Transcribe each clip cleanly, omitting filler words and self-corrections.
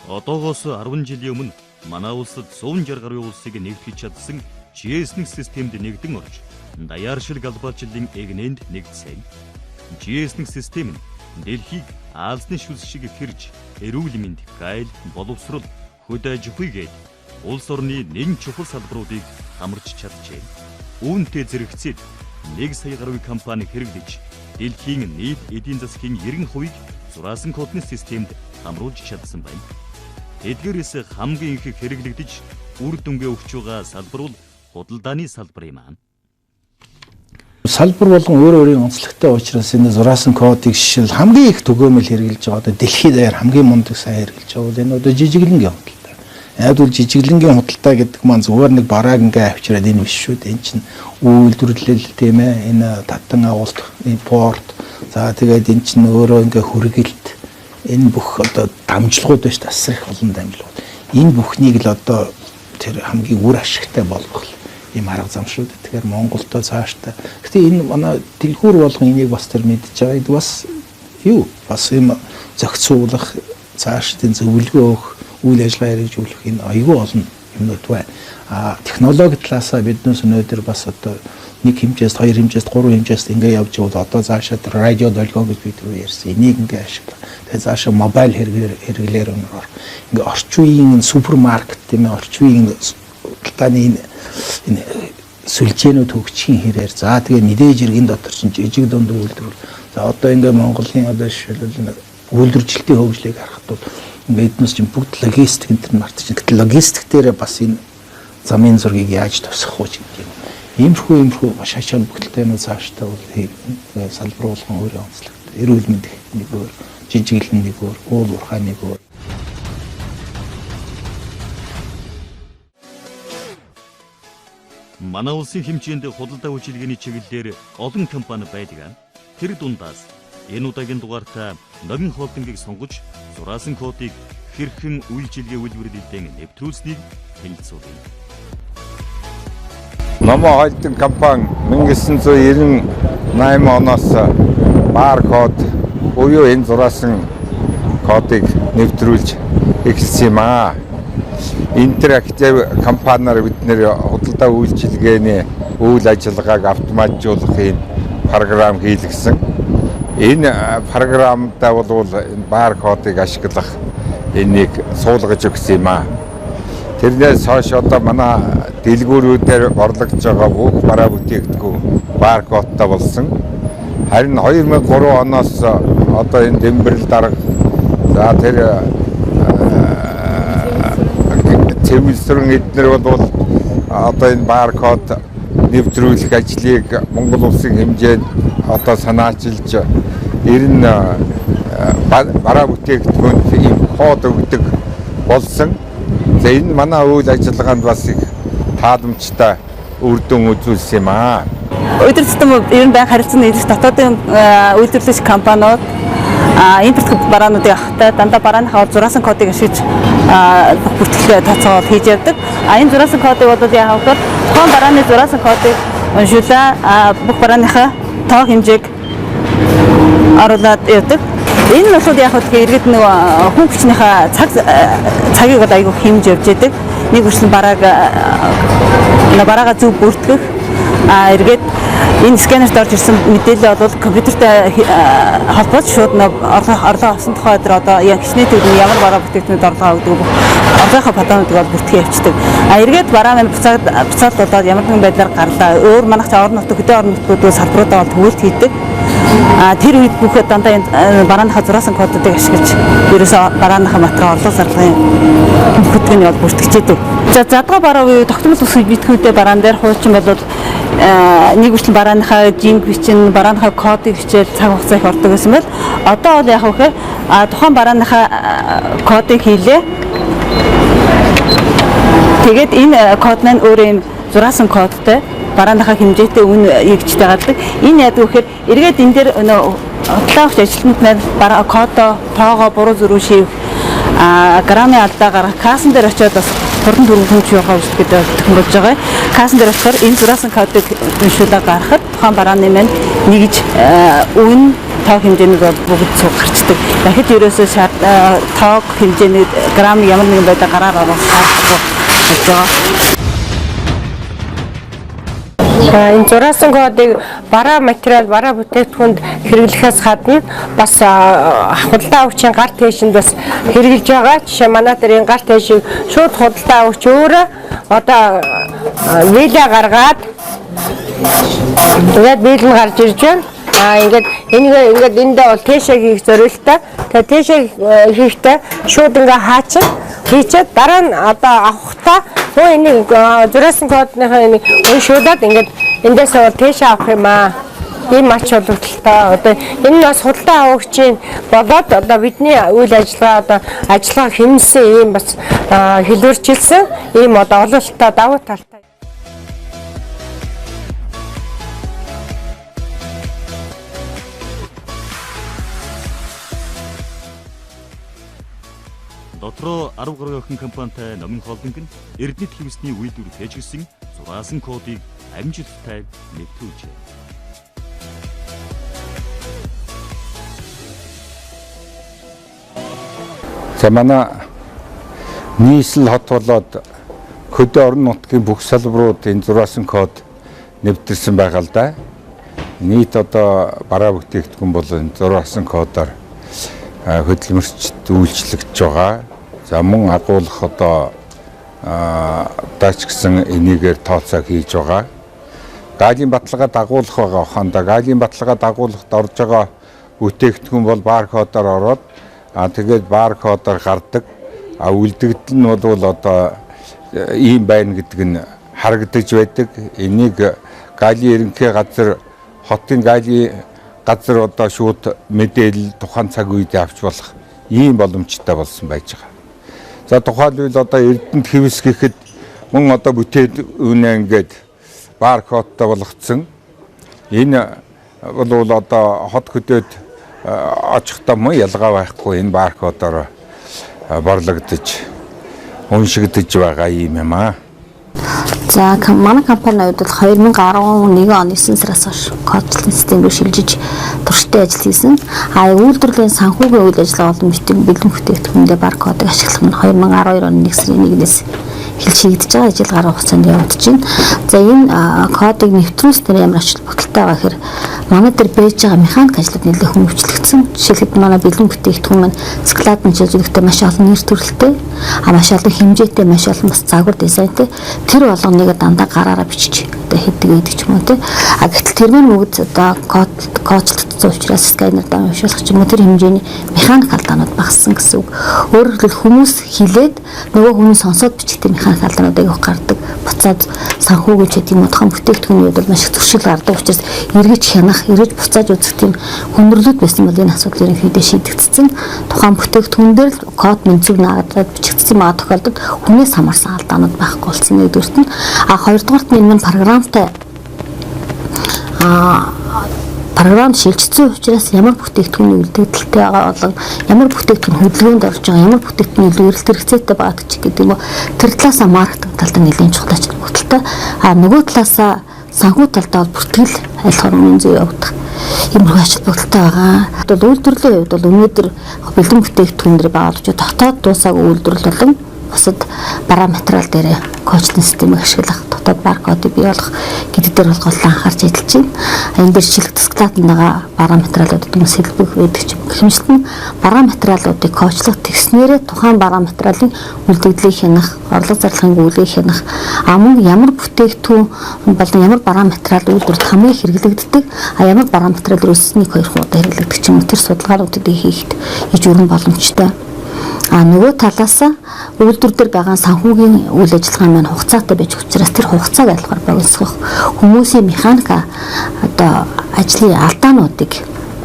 Одоогоос 10 жилийн өмнө манай улсад 160 гаруй улсыг нэгтгэж чадсан GS1 системд нэгдэн орж, даяар шиг албачлалын эгнээнд нэгдсэн. GS1 систем нь Дэлхийг Аазны шүлс шиг хэрж, эрүүл мэнд, гайл, боловсрол, хөдөө аж ахуйгээд улс орны нэгэн чухал салбаруудыг хамарч чаджээ. Үүнтэй зэрэгцээд 1 сая гаруй компани хэрэглэж, дэлхийн нийт эдийн засгийн 90%-ийг зураасан кодны системд хамруулж чадсан байна. Эдгээрээс хамгийн их хэрэглэгдэж үр дүнгээ өгч байгаа салбар бол худалдааны салбар юм аа. Салбар болгон өөрийн онцлогтой учраас энэ зураасан кодыг шил хамгийн их түгээмэл хэрэгжилж байгаа. Одоо дэлхийд даяар хамгийн мундаг сайн хэрэгжилж байгаа бол энэ одоо жижиглэнгийн худалдаа. Яг бол жижиглэнгийн худалдаа гэдэг маань зүгээр нэг барааг ингээ авчираад энэ биш шүү дээ. Энэ чинь үйлдвэрлэл тийм ээ. Энэ татан агуулт, импорт. За тэгээд энэ чинь өөрөө ингээ хүргэлт. Энэ бүх одоо дамжлагууд байна шүү дээ. Асар их олон дамжлагууд. Энэ бүхнийг л одоо тэр хамгийн үр ашигтай болгох ийм арга зам шүү дээ. Тэгэхээр Монголдо цаашдаа. Гэтэ энэ манай дэлгүүр болгон энийг бас тэр мэдж байгаа. Энэ бас юу? Бас юм зохицуулах, цаашдын зөвлөгөө өгөх, үйл ажиллагаа хэрэгжүүлэх энэ аюул олон юмнууд байна. Технологи талаасаа биднээс өнөөдөр бас одоо нэг хэмжээст, хоёр хэмжээст, гурван хэмжээст ингээ явж байгаа бол одоо цаашаа радио долгио гэж бид ярьсан. Энийг ингээ ашиглах. Тэгээ цаашаа мобайл хэрэглээр өнөр. Ингээ орчин үеийн супермаркет тийм ээ, орчин үеийн таны энэ сүлжээнүүд хөгжихийн хэрээр за тэгээ мэдээж иргэн дотор чинь жижиг дунд үйлдвэрлэл. За одоо ингээ Монголын одоо жишээлбэл үйлдвэржилтийн хөгжлийг харахад бол ингээ эднээс чинь бүгд логистик энэ төр мартаж. Гэтэл логистик дээр бас энэ замын зургийг яаж тусах вэ гэдэг юм. Иймэрхүү маш ачаал бүгдтэй нь цаашдаа бол салбар болгон өөрөө онцлогтой. Эрүүл мэндийн нэг өөр, жижиглэн нэг өөр, уул уурхай нэг өөр. Манай улсын хэмжээнд худалдаа үйлчилгээний чиглэлээр олон компани байдаг. Тэр дундаас энэ удаагийн дугаартаа Новин холдингийг сонгож, зураасан кодыг хэрхэн үйлчилгээ үйлдвэрлэлдээ нэвтрүүлснийг танилцуулъя. Новин холдинг компани 1998 оноос баркод буюу энэ зураасан кодыг нэвтрүүлж эхэлсэн юм аа. Интерактив компаниар бид нэр худалдаа үйлчилгээний үйл ажиллагааг автоматжуулахын програм хийлгэсэн. Энэ програмдаа бол энэ баркодыг ашиглах энийг суулгаж өгсөн юм аа. Тэрнээс хойш одоо манай дэлгүүрүүдээр борлогдож байгаа бүх бараа бүтээгдэхүүн баркодтай болсон. Харин 2003 оноос одоо энэ дэмбэрэл дарга за тэр цэвэрлсэн эднэр бол одоо энэ баркод нэвтрүүлэх ажлыг Монгол улсын хэмжээнд одоо санаачилж эрен бараа бүтээгдэхүүнд ийм код өгдөг болсон. За энэ манай үйл ажиллагаанд бас их тааламжтай үр дүн үзүүлсэн юм аа. Өдөр тутам ер нь байнга харилцан нийлэх дотоодын үйлдвэрлэгч компаниуд импорт бараануудыг авахтаа дандаа барааныхаа зураасан кодыг ашиглаж бүртгэл тооцоол хийж явдаг. Энэ зураасан кодыг бол яг хавдар тухайн барааны зураасан кодыг уншуулаа бүх барааныхаа тоо хэмжээг оруулаад явдаг. Энэ нь бол яг хөө иргэд нэг хүн хүчнийхээ цагийг бол айгүй хэмж явж яадаг. Нэг хүрсэн бараагаа зөв бүртгэх эргээд энэ сканерт орж ирсэн мэдээлэл бол компьютертэй холбооч шууд орлого авсан тухай дээр одоо яг хичнээн төвд ямар бараа бүтээгдэхүүнд орлого авдаг орлогынхаа падаануудыг бол бүртгэж явчихдаг. Эргээд бараа маань буцаад болоод ямар нэгэн байдлаар гарлаа. Өөр манайх орон нутаг хөдөө орон нутгууд салбаруудаа бол төвлөлт хийдэг. Тэр үед бүх дандаа энэ барааныхаа зураасан кодуудыг ашиглаж ерөөсөө барааныхаа материал орлого зарлагын хөтөлбөрийг бол бүртгэжээдэг. За задгаа бараа буюу тогтмол ус битгүүдэд бараан дээр хуучин бол нэг хүртэл барааныхаа жинг бичин, барааныхаа кодыг хичээл цаг хугацаа их ордог гэсэн бол одоо бол яг үхээр тухайн барааныхаа кодыг хийлээ. Тэгээд энэ код маань өөрөө юм зураасан кодтай барааныхаа хэмжээтэй үн эгчтэй гардаг. Энэ яг үхээр эргээд энэ дээр хөтлөөгч ажилтнууд маань бараа кодоо тоогоо буруу зөрүү шив грамын алдаа гаргах кассан дээр очиод бас хурдан түрүүн хүч явах гэдэг тохиолдож байгаа. Кассан дээр болохоор энэ зураасан кодыг уншуулаад гаргахад тухайн барааны маань нэгж үн тоо хэмжээнүүд бүгд гарчдаг. Дахид ерөөсөө тоог хэмжээний грамм ямар нэгэн байдлаар гараар оруулах шаардлагагүй болж байгаа. Энэ зураасан кодыг бараа материал, бараа бүтээгдэхүүнд хэрэглэхээс гадна бас худалдаа авагчийн гар тээшинд бас хэрэгжилж байгаа. Жишээ манай дээр энэ гар тээшийг шууд худалдаа авагч өөрөө одоо вилла гаргаад тэгээд биелэн гарч ирж байна. Ингээд ингээд эндээ бол тээшээ хийх зорилттой. Тэгээд тээшээ хийхдээ шууд ингээ хийчихэд дараа нь одоо авахтаа хөө энийг зураасан кодныхаа энийг уншуулад ингээд эндээс тээшээ авах юм аа. Ийм ач холбогдолтой. Одоо энэ нь бас худалдаа авагчийн болоод одоо бидний үйл ажиллагаа одоо ажиллагаа хэмнэсэн ийм бас хэлбэрчилсэн ийм одоо ололттой давуу талтай. Дотроо 10 гаруй охин компанитай Номын холдинг нь Эрдэнэт хэвсний үйлдвэр тэжигсэн зураасан кодыг амжилттай нэвтрүүлжээ. За манай нийслэл хот болоод хөдөө орон нутгийн бүх салбарууд энэ зураасан код нэвтэрсэн байгаа л да. Нийт одоо бараа бүтээгдэхүүн бол энэ зураасан кодоор хөдөлмөрчд үйлчлэгдэж байгаа. За мөн агуулах одоо даач гэсэн энийгээр тооцоо хийж байгаа. Галийн баталгаа дагуулах байгаа ухаанда галийн баталгаа дагуулахад орж байгаа бүтээгдэхүүн бол баркодоор ороод тэгээд баркодоор гардаг. Үлдэгдэл нь бол одоо ийм байна гэдэг нь харагдаж байдаг. Энийг галийн ерөнхий газар хотын галийн газар одоо шууд мэдээлэл тухайн цаг үед авч болох ийм боломжтой болсон байж байгаа. За тухайлбал одоо Эрдэнэт хэвс гэхэд мөн одоо бүтээвнэ ингээд баркодтой болгоцсон. Энэ бол одоо хот хөдөөд очихдоо мөн ялгаа байхгүй энэ баркодоор борлогдож уншигдэж байгаа юм аа. За манай компани хувьд бол 2011 оны 9 сараас хойш кодлын систем рүү шилжиж турштай ажил хийсэн. Үйлдвэрлэлийн санхүүгийн үйл ажиллагаа болон бэлэн бүтээгдэхүүндээ баркодыг ашиглах нь 2012 оны 1 сарын 1-ээс хэлж хийгдэж байгаа ажил гаргах хугацаанд явагдаж байна. За энэ кодыг нэвтрүүлснээр ямар ач холбогдолтой байгаа гэхээр манай дээр байж байгаа механик ажлууд нэлээд хүмүүжлэгдсэн. Жишээлбэл манай бэлэн бүтээгдэхүүн маань складын чиглэлтэй маш олон нэр төрөлтэй, маш олон хэмжээтэй, маш олон бас загвар дизайнтэй тэр болгоныг дандаа гараараа бичиж одоо хийдэг гэдэг ч юм уу тий. Гэтэл тэрмэн мөгд одоо кодлогдсон учраас сканер дан уншуулах ч юм уу тэр хэмжээний механик алдаанууд багассан гэсэн үг. Өөрөөр хэлбэл хүмүүс хилээд нөгөө хүмүүс сонсоод бичдэг механик алдаанууд аяг гардаг. Буцаад санхүүгийн ч гэдэг юм уу тухайн бүтээгдэхүүний үед бол маш их зөрчил гардаг учраас эргэж хянах, эргэж буцааж үзэх тийм хүндрэлүүд байсан бол энэ асуудал ерөнхийдөө шийдэгдсэн. Тухайн бүтээгдэхүүн дээр л код менцэг наагаад бичигдсэн байгаа тохиолдолд хүнээс хамаарсан алдаанууд байхгүй болсон нэгдүгüрт нь. Хоёрдугаарт нь энэ програмтай програм шилжсэн учраас ямар бүтээгдэхүүний үлдэгдэлтэй байгаа болон ямар бүтээгдэхүүн хөдөлгөөнд орж байгаа, ямар бүтээгдэхүүн илүү эрэлт хэрэгцээтэй байдаг ч гэдэг юм уу. Тэр талаасаа маркетинг талд нь нэлээд чухал ач холбогдолтой. Нөгөө талаасаа санхүү талдаа бол бүртгэл айл хормын зүй явагдах юм ач холбогдолтой байгаа. Одоо үйлдвэрлэлийн хувьд бол өнөөдөр бэлэн бүтээгдэхүүн дээр байгаа ч дотоод дуусаагүй үйлдвэрлэл болон бусад бараа материал дээр кочлын системийг ашиглах, дотоод баркодыг бий болгох гэдэг дээр бол гол анхаарч ажиллаж байна. Энэ дээр жишээлбэл складанд байгаа бараа материалуудад хүмүүс хэлбэг байдаг ч юм. Хэмжлэлт нь бараа материалуудыг кочлох тэгснээрээ тухайн бараа материалын үлдэгдлийг хянах, орлого зарлагын гүйлгийг хянах, мөн ямар бүтээгдэхүүн болон ямар бараа материал үйлдвэрт хамгийн хэрэглэгддэг, ямар бараа материал өрөөснийг 2 удаа хэрэглэгдэх ч юм уу тэр судалгаануудыг хийхэд иж өрн боломжтой. Нөгөө талаас үйлдвэр дээр байгаа санхүүгийн үйл ажиллагаа маань хугацаатай байж учраас тэр хугацааг айлгаар богиносгох хүмүүсийн механика одоо ажлын алдаануудыг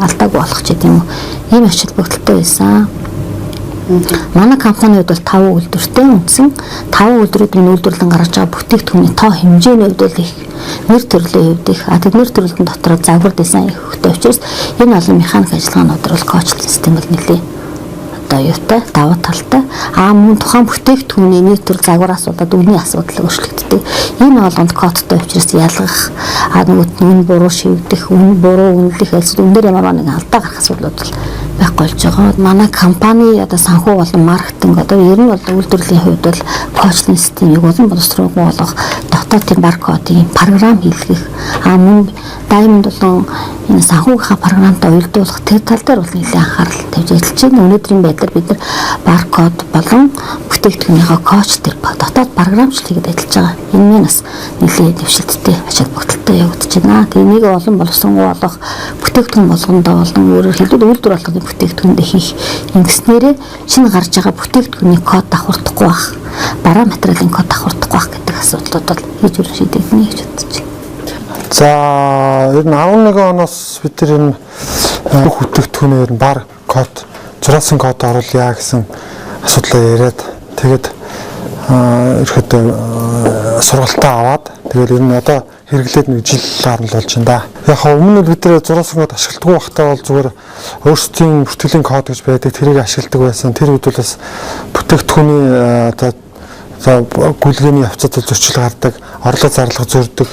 алдаагүй болгох ч гэдэм үү ийм ач холбогдолтой байсан. Манай компанид бол 5 үйлдвэртэй үндсэн 5 үйлдвэрийн үйлдвэрлэн гаргаж байгаа бүтээгдэхүүний тоо хэмжээний хувьд бол их нэр төрлийн хувьд их тэд нэр төрлийн дотор загвар дизайн их хөвтэй учраас энэ олон механик ажиллагаанууд бол кочлын систем бол нэлээ одоо юутай даваа талтай мөн тухайн бүтээгдэхүүний нийтүр загвар асуудал үнийн асуудал өөрчлөгддөг. Энэ болгонд кодтой учраас ялгах нөгөөт нь буруу шивдэх, буруу үнэлэх эсвэл өндөр ямар нэгэн алдаа гарах асуудлууд байхгүй болж байгаа. Манай компани одоо санхүү болон маркетинг одоо ер нь бол үйлдвэрлэлийн хувьд бол коучинг системийг улам боловсруулах болгох, дотоодын баркодын програм хийлгэх, мөн Diamond болон энэ санхүүгийнхаа програмтай уялдуулах тэр тал дээр бол нэлээд анхаарал тавьж ажиллаж байна. Өнөөдрийн байдлаар бид нар баркод болон бүтээгдэхүүнийхөө коуч төр дотоод програмчлалыг ажиллаж байгаа. Энэ нь бас нэлээд дэвшилттэй ач холбогдолтой явагдаж байна. Тэнийг олон боловсронгуй болох бүтээгдэхүүн болгондоо болон өөрөөр хэлбэл үйлдвэр болгоны бүтээгдэхүүндээ хийх ингэснээрээ шинэ гарч байгаа бүтээгдэхүүний код давхардахгүй байх, бараа материалын код давхардахгүй байх гэдэг асуудлууд бол хийж өрн шийдэгдэнэ гэж бодож байна. За ер нь 11 оноос бид тэр энэ бүх бүтээгдэхүүнээр бар код зураасан код оруулъя гэсэн асуудлаа яриад тэгээд ерөөхдөө сургалтаа аваад тэгээд ер нь одоо хэрэглээд нэг жил гарна л болж байна да. Яг өмнө нь бид тэр зураасан код ашигладаг байхдаа бол зүгээр өөрсдийн бүртгэлийн код гэж байдаг тэрийг ашигладаг байсан. Тэр үед бол бас бүтээгдэхүүний одоо гүйлгээний явцад зөрчил гардаг, орлого зарлага зөрдөг,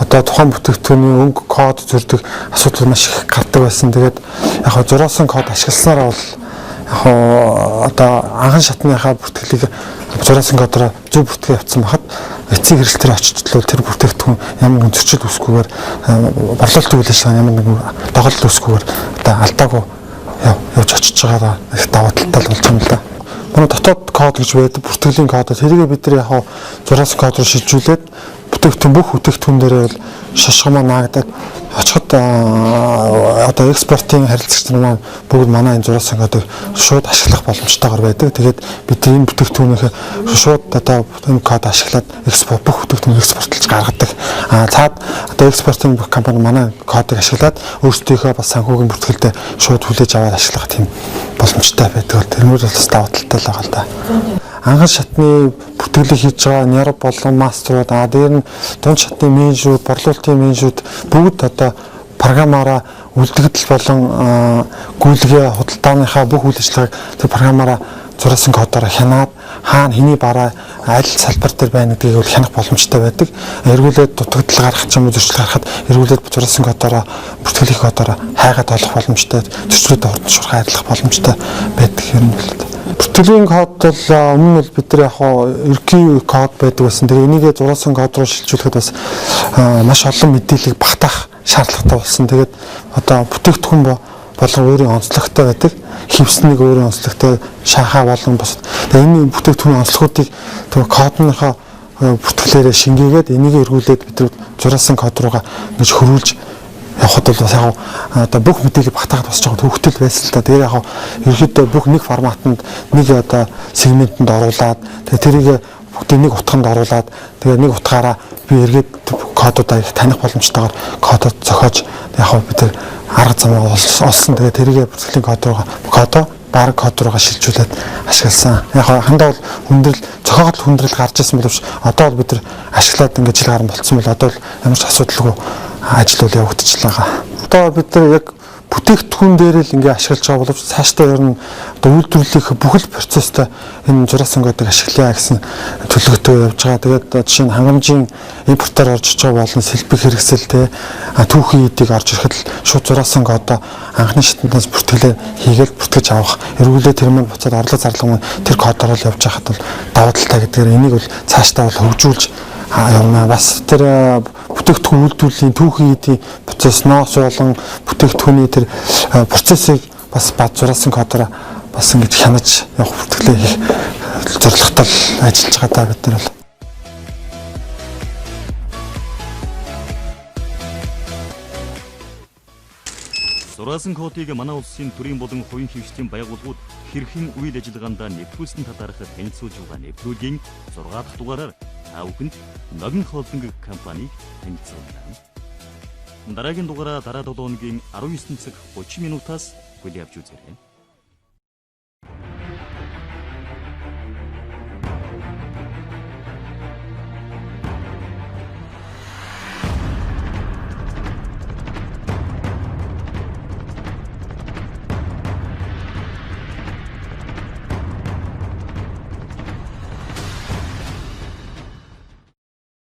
одоо тухайн бүтээгдэхүүний өнгө код зөрдөг асуудал маш их гардаг байсан. Тэгээд яг зураасан код ашигласнараа бол яг одоо анхан шатныхаа бүртгэлийг зураасан кодоор зөв бүртгэж явуулсан байхад эцсийн хэрэглэлтээр очиж тэр бүтээгдэхүүн ямар нэгэн зөрчил үүсгүйгээр борлуулалт үйл ажиллагаа ямар нэгэн доголдол үүсгүйгээр одоо алдаагүй явж очиж байгаараа их даваа талтай болж байна л да. Манай дотоод код гэж байдаг бүртгэлийн код. Тэрийг бид нар яг зураасан код руу шилжүүлээд бүтээгдэхүүн бүх бүтээгдэхүүн дээрээ бол шашгамаа наагдаад очиход одоо экспортын харилцагч нар бүгд манай энэ зураасан кодыг шууд ашиглах боломжтойгоор байдаг. Тэгээд бид энэ бүтээгдэхүүнийхээ шууд одоо энэ код ашиглаад экспорт бүх бүтээгдэхүүн экспортлж гаргадаг. Цаад одоо экспортын бүх компани манай кодыг ашиглаад өөрсдийнхөө бас санхүүгийн бүртгэлдээ шууд хүлээж аваад ашиглах тийм боломжтой байдаг. Тэрнүүд бол бас даваа талтай л байгаа л да. Анхан шатны бүтээлийг хийж байгаа нярв болон мастерууд дээр нь дунд шатны менежерүүд, борлуулалтын менежерүүд бүгд одоо програмаараа үлдэгдэл болон гүйлгээ худалдааныхаа бүх үйл ажиллагааг тэр програмаараа зураасан кодоор хянаад хаана хэний бараа аль салбар дээр байна гэдгийг хянах боломжтой байдаг. Эргүүлээд дутагдал гаргах ч юм уу зөрчил гарахад эргүүлээд зураасан кодоор бүртгэлийн кодоор хайгаад олох боломжтой, зөрчлөлтөд ордон шуурхай арилгах боломжтой байдаг юм бол. Бүртгэлийн код бол өмнө нь бид нар яг еркий код байдаг байсан. Тэгээ энийгээ зураасан код руу шилжүүлэхэд бас маш олон мэдээллийг багтаах шаардлагатай болсон. Тэгээд одоо бүтээгдэхүүн болон өөрийн онцлогтой байдаг. Хевснийг өөрийн онцлогтой шахаа болон бос. Тэгээ энэ бүтээгдэхүүний онцлогуудыг тэр кодныхоо бүртгэлээрээ шингээгээд энийг эргүүлээд бид нар зураасан код руугаа ингэж хөрвүүлж явахд бол бас яг одоо бүх мэдээлэл багтаахад бас жоохон хөвгтөл байсан л та. Тэгээ яг ерөөхдөө бүх нэг форматанд нэг одоо сегментэнд оруулаад тэгээ тэрийг бүгдийг нэг утганд оруулаад тэгээ нэг утгаараа би эргээд кодуудаа их таних боломжтойгоор кодод зохиож яг бид тэр арга замаа олсон. Тэгээ тэрийг бүртгэлийн кодоо баг код руугаа шилжүүлээд ашигласан. Яг хандаа бол хүндрэл зохиогдол хүндрэл гарч ирсэн боловч одоо бол бид нар ашиглаад ингээд жил гарсан болцсон бол одоо л ямар ч асуудалгүй ажил бол явагдчихлаа. Одоо бид нар яг бүтээгдэхүүн дээр л ингээ ашиглаж байгаа боловч цаашдаа ер нь одоо үйлдвэрлэлийн бүхэл процесстой энэ зураасан кодыг ашиглая гэсэн төлөвлөгөөтэй явж байгаа. Тэгээд жишээ нь хангамжийн импортоор орж иж байгаа болон сэлбэг хэрэгсэл түүхийн эдийг орж ирэхэд шууд зураасан кодоо анхны шатнаас бүртгэлээ хийгээл бүртгэж авах. Эргүүлээ тэр маань буцаад орлого зарлага маань тэр кодоор л явж байхад бол даваа талтай гэдгээр энийг бол цаашдаа бол хөгжүүлж явна. Бас тэр бүтээгдэхүүн үйлдвэрлэлийн түүхийн эдийн процесс ноос болон бүтээгдэхүүний тэр процессыг бас бад зураасан кодоор бас ингэж хянаж явах бүртгэлээ хийх зорилготой ажиллаж байгаа даа бид нар бол. Зураасан кодыг манай улсын төрийн болон хувийн хвшлийн байгууллагууд хэрхэн үйл ажиллагаанд нэвтрүүлсэн талаарх танилцуулж байгаа нэвтрүүлгийн 6 дахь дугаараар та бүхэнд Nogin Holding компанийг танилцуулна. Дараагийн дугаараа дараа 7 өдрийн 19 цаг 30 минутаас хүлээж авч үзээрэй.